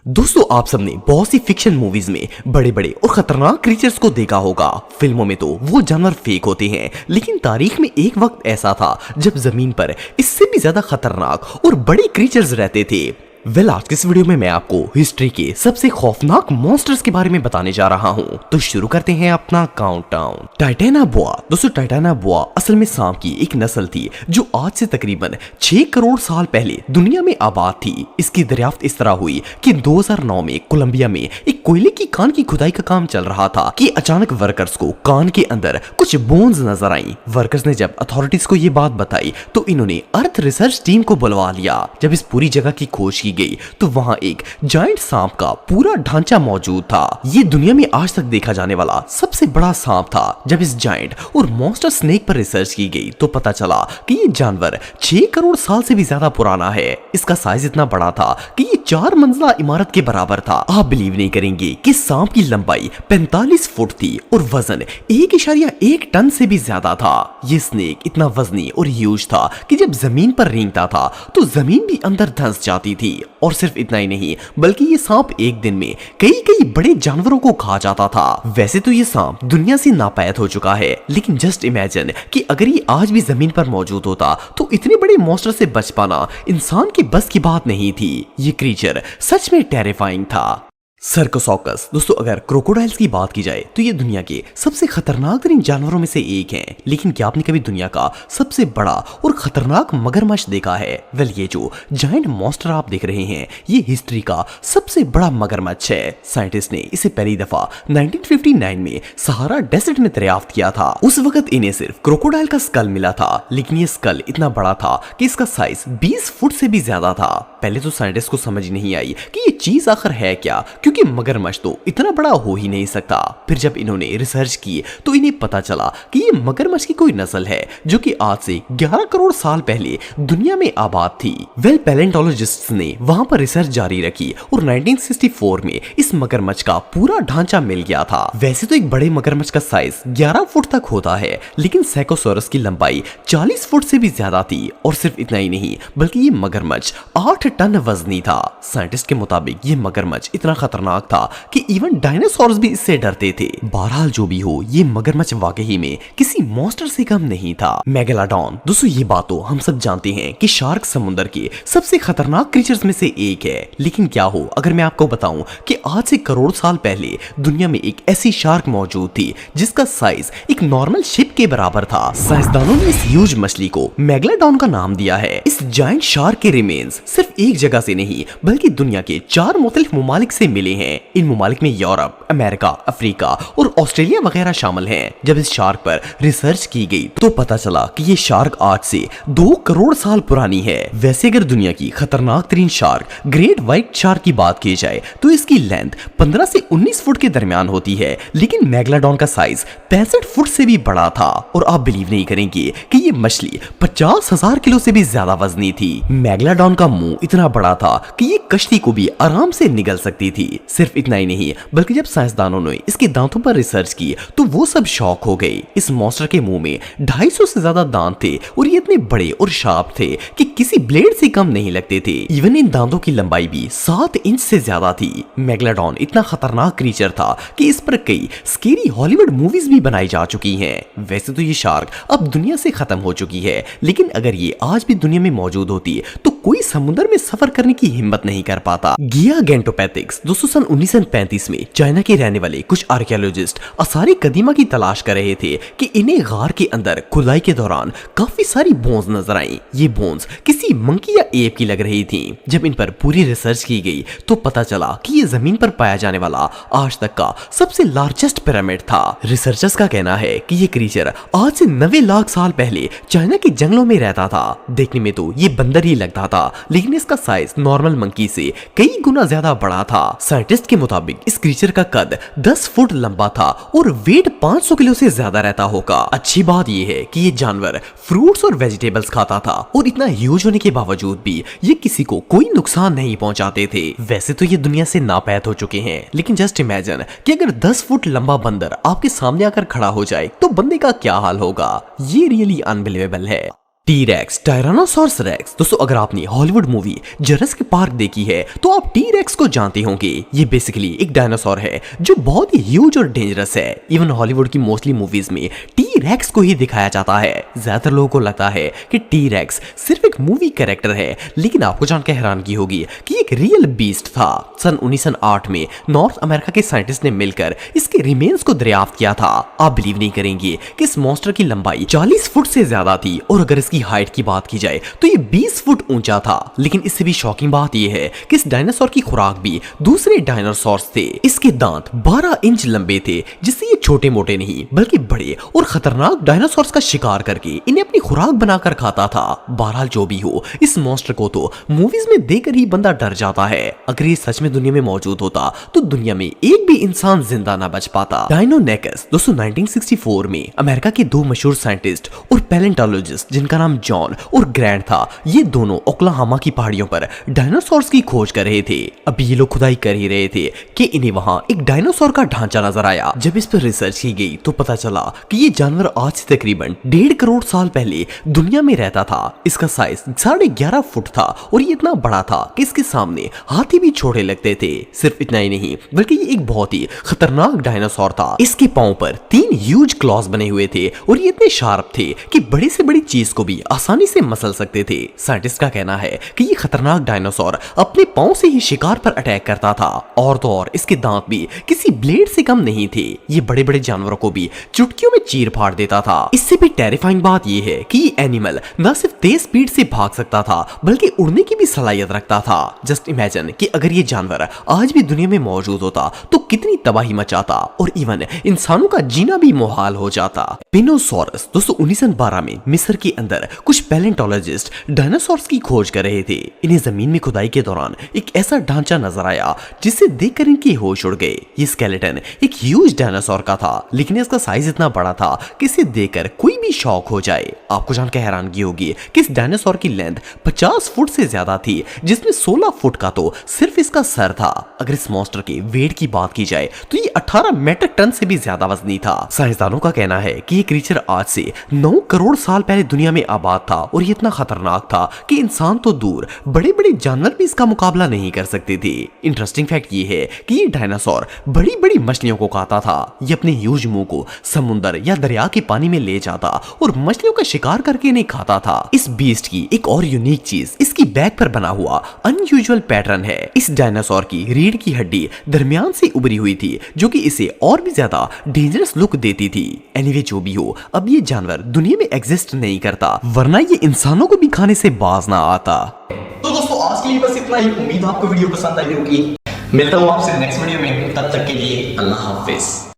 दोस्तों आप सबने बहुत सी फिक्शन मूवीज में बड़े बड़े और खतरनाक क्रीचर्स को देखा होगा। फिल्मों में तो वो जानवर फेक होते हैं, लेकिन तारीख में एक वक्त ऐसा था जब जमीन पर इससे भी ज्यादा खतरनाक और बड़े क्रीचर्स रहते थे। आज के इस वीडियो में मैं आपको हिस्ट्री के सबसे खौफनाक मॉन्स्टर्स के बारे में बताने जा रहा हूँ। तो शुरू करते हैं अपना काउंटडाउन। टाइटेनाबुआ। दोस्तों टाइटेनाबुआ असल में सांप की एक नस्ल थी जो आज से तकरीबन 6 करोड़ साल पहले दुनिया में आबाद थी। इसकी दरियाफ्त इस तरह हुई कि 2009 में कोलंबिया में एक कोयले की कान की खुदाई का काम चल रहा था कि अचानक वर्कर्स को कान के अंदर कुछ बोन्स नजर आई। वर्कर्स ने जब अथॉरिटीज को ये बात बताई तो इन्होंने अर्थ रिसर्च टीम को बुलवा लिया। जब इस पूरी जगह की खोज की गई तो वहां एक जायंट सांप का पूरा ढांचा मौजूद था। ये दुनिया में आज तक देखा जाने वाला सबसे बड़ा सांप था। जब इस जायंट और मॉन्स्टर स्नेक पर रिसर्च की गई तो पता चला कि ये जानवर 6 करोड़ साल से भी ज्यादा पुराना है। इसका साइज इतना बड़ा था कि ये 4 मंजिला इमारत के बराबर था। आप बिलीव नहीं करेंगे कि सांप की लंबाई 45 फुट थी और वजन 1.1 टन से भी ज्यादा था। ये स्नेक इतना वजनी और ह्यूज था कि जब जमीन पर रेंगता था तो जमीन भी अंदर धंस जाती थी। और सिर्फ इतना ही नहीं बल्कि ये सांप एक दिन में कई बड़े जानवरों को खा जाता था। वैसे तो ये सांप दुनिया से नापैद हो चुका है, लेकिन जस्ट इमेजिन कि अगर ये आज भी जमीन पर मौजूद होता तो इतने बड़े मॉन्स्टर से बच पाना इंसान की बस की बात नहीं थी। ये क्रीचर सच में टेरिफाइंग था। सर्कोसॉकस। दोस्तों अगर क्रोकोडाइल्स की बात की जाए तो ये दुनिया के सबसे खतरनाक तरीन जानवरों में से एक हैं। लेकिन क्या आपने कभी दुनिया का सबसे बड़ा और खतरनाक मगरमच्छ देखा है? ये जो जायंट मॉन्स्टर आप देख रहे हैं ये हिस्ट्री का सबसे बड़ा मगरमच्छ है। साइंटिस्ट ने इसे पहली दफा 1959 में सहारा डेजर्ट में दरियाफ्त किया था। उस वक्त इन्हें सिर्फ क्रोकोडाइल का स्कल मिला था, लेकिन ये स्कल इतना बड़ा था कि इसका साइज 20 फुट से भी ज्यादा था। पहले तो साइंटिस्ट को समझ नहीं आई कि ये चीज आखिर है क्या, क्योंकि मगरमच्छ तो इतना बड़ा हो ही नहीं सकता। फिर जब इन्होंने रिसर्च की तो इन्हें पता चला कि ये मगरमच्छ की कोई नस्ल है जो कि आज से 11 करोड़ साल पहले दुनिया में आबाद थी। पैलेंटोलॉजिस्ट्स ने वहां पर रिसर्च जारी रखी और 1964 में इस मगरमच्छ का पूरा ढांचा मिल गया था। वैसे तो एक बड़े मगरमच्छ का साइज 11 फुट तक होता है, लेकिन सेकोसोरस की लंबाई 40 फुट से भी ज्यादा थी। और सिर्फ इतना ही नहीं बल्कि ये मगरमच्छ 8 टन वजनी था। साइंटिस्ट के मुताबिक ये मगरमच्छ इतना खतरनाक था कि इवन डायनासोर्स भी इससे डरते थे। बहरहाल जो भी हो ये मगरमच्छ वाकई में किसी मॉन्स्टर से कम नहीं था। मेगालोडॉन। दोस्तों ये बात तो हम सब जानते हैं कि शार्क समुद्र के सबसे खतरनाक क्रीचर्स में से एक है, लेकिन क्या हो अगर मैं आपको बताऊं कि आज से करोड़ साल पहले दुनिया में एक ऐसी शार्क मौजूद थी जिसका साइज एक नॉर्मल शिप के बराबर था। साइंसदानों ने इस ह्यूज मछली को मेगालोडॉन का नाम दिया है। इस जायंट शार्क के रिमेन्स सिर्फ एक जगह से नहीं बल्कि दुनिया के 4 मुख्तलिफ ममालिक से मिले हैं। इन ममालिक में यूरोप, अमेरिका, अफ्रीका और ऑस्ट्रेलिया वगैरह शामिल हैं। जब इस शार्क पर रिसर्च की गई तो पता चला कि ये शार्क आज से 2 करोड़ साल पुरानी है। वैसे अगर दुनिया की खतरनाक तरीन शार्क ग्रेट व्हाइट शार्क की बात की जाए तो इसकी लेंथ 15 से 19 फुट के दरमियान होती है, लेकिन मेगालोडॉन का साइज 65 फुट से भी बड़ा था। और आप बिलीव नहीं करेंगे कि ये मछली 50,000 किलो से भी ज्यादा वजनी थी। मेगालोडॉन का मुंह इतना बड़ा था कि ये कश्ती को भी आराम से निगल सकती थी। सिर्फ इतना ही नहीं बल्कि जब साइंसदानों ने इसके दांतों पर रिसर्च की तो वो सब शॉक हो गए। इस मॉन्स्टर के मुंह में 250 से ज्यादा दांत थे और ये इतने बड़े और शार्प थे कि किसी ब्लेड से कम नहीं लगते थे। इवन इन दांतों की लंबाई भी 7 इंच से ज्यादा थी। मेगालोडॉन इतना खतरनाक क्रीचर था कि इस पर कई स्केरी हॉलीवुड मूवीज भी बनाई जा चुकी हैं। वैसे तो ये शार्क अब दुनिया से खत्म हो चुकी है, लेकिन अगर ये आज भी दुनिया में मौजूद होती तो कोई समुद्र में सफर करने की हिम्मत नहीं कर पाता। गिगागेंटोपैथिक्स। दोस्तों सन 1935 में चाइना के रहने वाले कुछ आर्कियोलॉजिस्ट आसारी कदीमा की तलाश कर रहे थे कि इन्हें गार के अंदर खुदाई के दौरान काफी सारी बोन्स नजर आई। ये बोन्स किसी मंकी या एप की लग रही थी। जब इन पर पूरी रिसर्च की गई तो पता चला कि ये जमीन पर पाया जाने वाला आज तक का सबसे लार्जेस्ट पिरामिड था। रिसर्चर्स का कहना है कि ये क्रीचर आज से 90 लाख साल पहले चाइना के जंगलों में रहता था। देखने में तो ये बंदर ही लगता था, लेकिन इसका साइज नॉर्मल मंकी से कई गुना ज्यादा बड़ा था। साइंटिस्ट के मुताबिक इस क्रीचर का कद 10 फुट लंबा था और वेट 500 किलो से ज्यादा रहता होगा। अच्छी बात यह है कि ये जानवर फ्रूट्स और वेजिटेबल्स खाता था और इतना ह्यूज होने के बावजूद भी ये किसी को कोई नुकसान नहीं पहुंचाते थे। वैसे तो ये दुनिया से नापैद हो चुके हैं, लेकिन जस्ट इमेजिन कि अगर 10 फुट लंबा बंदर आपके सामने आकर खड़ा हो जाए तो बंदे का क्या हाल होगा। ये रियली अनबिलीवेबल है। T rex, tyrannosaurus rex. दोस्तों अगर आपने हॉलीवुड मूवी जुरासिक पार्क देखी है तो आप टी-रेक्स को जानते होंगे। ये बेसिकली एक डायनासोर है जो बहुत ही ह्यूज और डेंजरस है। इवन हॉलीवुड की मोस्टली मूवीज में टी-रेक्स को ही दिखाया जाता है। ज्यादातर लोगों को लगता है कि टी-रेक्स सिर्फ एक मूवी कैरेक्टर है, लेकिन आपको जानकर हैरानगी होगी कि एक रियल बीस्ट था। सन 1908 में नॉर्थ अमेरिका के साइंटिस्ट ने मिलकर इसके रिमेन्स को दरियाफ्त किया था। आप बिलीव नहीं करेंगे कि इस मॉन्स्टर की लंबाई 40 फुट से ज्यादा थी और अगर इसकी हाइट की बात की जाए तो ये 20 फुट ऊंचा था। लेकिन इससे भी शॉकिंग बात यह है कि इस डायनासोर की खुराक भी दूसरे डायनासोर्स थे। इसके दांत 12 इंच लंबे थे, जिससे ये छोटे मोटे नहीं बल्कि बड़े और खतरनाक डायनासोर्स का शिकार करके इन्हें अपनी खुराक बनाकर खाता था। बहरहाल जो भी हो, इस मॉन्स्टर को तो मूवीज में देखकर ही बंदा डर जाता है। अगर ये सच में दुनिया में मौजूद होता तो दुनिया में एक भी इंसान जिंदा ना बच पाता। डायनोनेकस दोस्तों 1964 में अमेरिका के दो मशहूर साइंटिस्ट और पैलेंटोलॉजिस्ट जिनका नाम जॉन और ग्रैंड था, ये दोनों ओक्लाहोमा की पहाड़ियों पर डायनासोर्स की खोज कर रहे थे। अभी ये लोग खुदाई कर ही रहे थे कि इन्हें वहां एक डायनासोर का ढांचा नजर आया। जब इस पर रिसर्च की गई तो पता चला कि ये जानवर आज से तकरीबन 1.5 करोड़ साल पहले दुनिया में रहता था। इसका साइज 11.5 फुट था और ये इतना बड़ा था कि इसके सामने हाथी भी छोटे लगते थे। सिर्फ इतना ही नहीं बल्कि ये एक बहुत ही खतरनाक डायनासोर था। इसके पांव पर 3 ह्यूज क्लॉज बने हुए थे और ये इतने शार्प थे कि बड़ी से बड़ी चीज को भी आसानी से मसल सकते थे। साइंटिस्ट का कहना है कि ये खतरनाक डायनासोर अपने पांव से ही शिकार पर अटैक करता था। और तो और इसके दांत भी किसी ब्लेड से कम नहीं थे। ये बड़े बड़े जानवरों को भी चुटकियों में चीर फाड़ देता था। इससे भी टेरिफाइंग बात यह है कि ये एनिमल न सिर्फ तेज स्पीड से भाग सकता था बल्कि उड़ने की भी सलाहियत रखता था। जस्ट इमेजिन कि अगर ये जानवर आज भी दुनिया में मौजूद होता तो कितनी तबाही मचाता और इवन इंसानों का जीना भी मुहाल हो जाता। पिनोसॉरस दोस्तों 1912 में मिस्र के अंदर कुछ पैलेंटोलॉजिस्ट डायनासोर्स की खोज कर रहे थे। इन्हें जमीन में खुदाई के दौरान एक ऐसा ढांचा नजर आया जिसे देखकर इनके होश उड़ गए। ये स्केलेटन एक ह्यूज डायनासोर का था, लेकिन इसका साइज इतना बड़ा था कि इसे देखकर कोई भी शॉक हो जाए। आपको जानकर हैरानगी होगी कि इस डायनासोर की लेंथ 50 फुट से ज्यादा थी, जिसमें 16 फुट का तो सिर्फ इसका सर था। अगर इस मॉन्स्टर के वेट की बात की जाए तो ये 18 मेट्रिक टन से भी ज्यादा वजनी था। साइंसदानों का कहना है कि ये क्रीचर आज से 9 करोड़ साल पहले दुनिया में आबाद था और ये इतना खतरनाक था कि इंसान तो दूर बड़े बड़े जानवर भी इसका मुकाबला नहीं कर सकते थे। इंटरेस्टिंग फैक्ट ये है कि ये डायनासोर बड़ी बड़ी मछलियों को खाता था। ये अपने ह्यूज मुंह को समुद्र या दरिया के पानी में ले जाता और मछलियों का शिकार करके इन्हें खाता था। इस बीस्ट की एक और यूनिक चीज इसकी बैक पर बना हुआ अनयूजुअल पैटर्न है। इस डायनासोर की रीढ़ की हड्डी दरमियान से उभरी हुई थी, जो कि इसे और भी ज्यादा डेंजरस लुक देती थी। एनीवे जो भी हो, अब ये जानवर दुनिया में एग्जिस्ट नहीं करता, वरना ये इंसानों को भी खाने से बाज ना आता। तो दोस्तों आज के लिए बस इतना ही। उम्मीद आपको वीडियो पसंद आई होगी। मिलता हूँ आपसे नेक्स्ट वीडियो में, तब तक के लिए अल्लाह हाफिज।